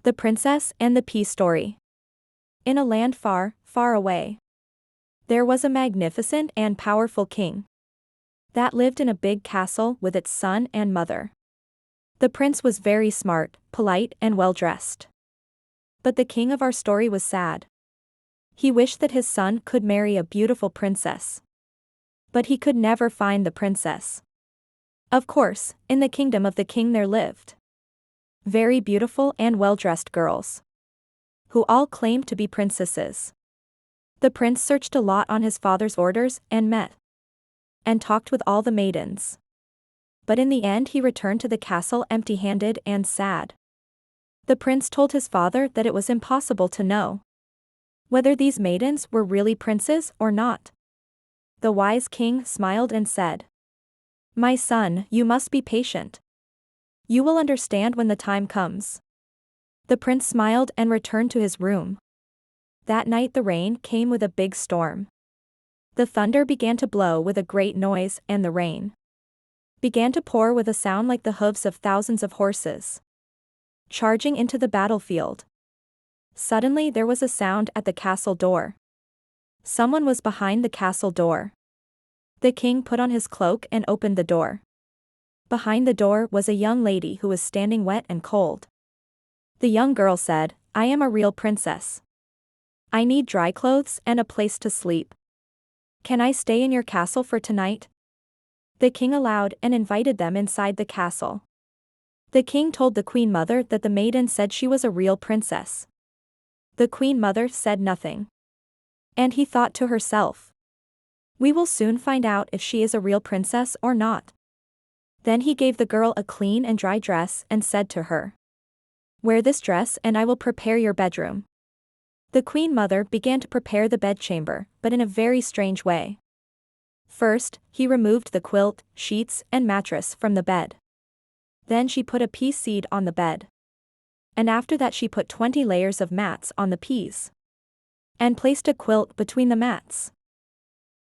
The Princess and the Pea Story. In a land far, far away, there was a magnificent and powerful king that lived in a big castle with its son and mother. The prince was very smart, polite, and well-dressed. But the king of our story was sad. He wished that his son could marry a beautiful princess. But he could never find the princess. Of course, in the kingdom of the king there lived very beautiful and well-dressed girls, who all claimed to be princesses. The prince searched a lot on his father's orders and met and talked with all the maidens. But in the end he returned to the castle empty-handed and sad. The prince told his father that it was impossible to know whether these maidens were really princes or not. The wise king smiled and said, "My son, you must be patient. You will understand when the time comes." The prince smiled and returned to his room. That night the rain came with a big storm. The thunder began to blow with a great noise, and the rain began to pour with a sound like the hooves of thousands of horses charging into the battlefield. Suddenly there was a sound at the castle door. Someone was behind the castle door. The king put on his cloak and opened the door. Behind the door was a young lady who was standing wet and cold. The young girl said, "I am a real princess. I need dry clothes and a place to sleep. Can I stay in your castle for tonight?" The king allowed and invited them inside the castle. The king told the queen mother that the maiden said she was a real princess. The queen mother said nothing. And he thought to herself, "We will soon find out if she is a real princess or not." Then he gave the girl a clean and dry dress and said to her, "Wear this dress and I will prepare your bedroom." The queen mother began to prepare the bedchamber, but in a very strange way. First, he removed the quilt, sheets, and mattress from the bed. Then she put a pea seed on the bed. And after that she put 20 layers of mats on the peas. And placed a quilt between the mats.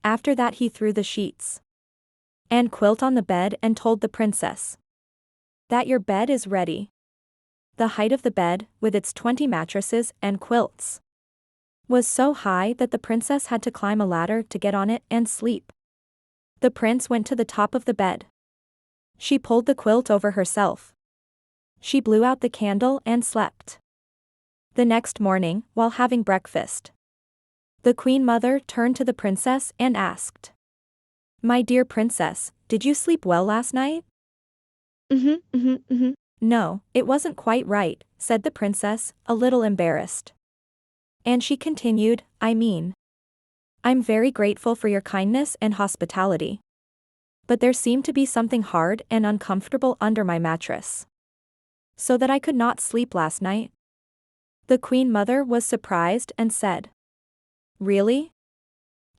After that he threw the sheets and quilt on the bed and told the princess that your bed is ready. The height of the bed, with its 20 mattresses and quilts, was so high that the princess had to climb a ladder to get on it and sleep. The prince went to the top of the bed. She pulled the quilt over herself. She blew out the candle and slept. The next morning, while having breakfast, the queen mother turned to the princess and asked, "My dear princess, did you sleep well last night?" "No, it wasn't quite right," said the princess, a little embarrassed. And she continued, I'm very grateful for your kindness and hospitality. But there seemed to be something hard and uncomfortable under my mattress, so that I could not sleep last night." The queen mother was surprised and said, "Really?"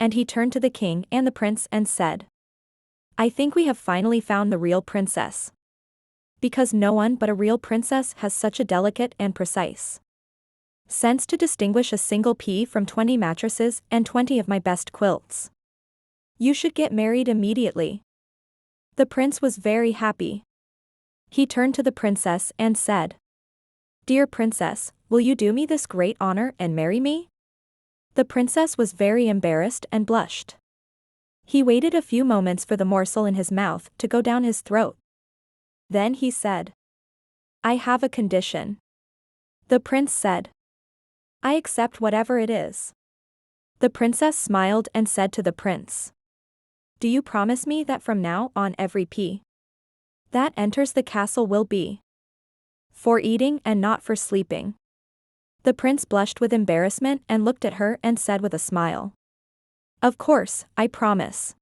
And he turned to the king and the prince and said, "I think we have finally found the real princess. Because no one but a real princess has such a delicate and precise sense to distinguish a single pea from 20 mattresses and 20 of my best quilts. You should get married immediately." The prince was very happy. He turned to the princess and said, "Dear princess, will you do me this great honor and marry me?" The princess was very embarrassed and blushed. He waited a few moments for the morsel in his mouth to go down his throat. Then he said, "I have a condition." The prince said, "I accept whatever it is." The princess smiled and said to the prince, "Do you promise me that from now on every pea that enters the castle will be for eating and not for sleeping?" The prince blushed with embarrassment and looked at her and said with a smile, "Of course, I promise."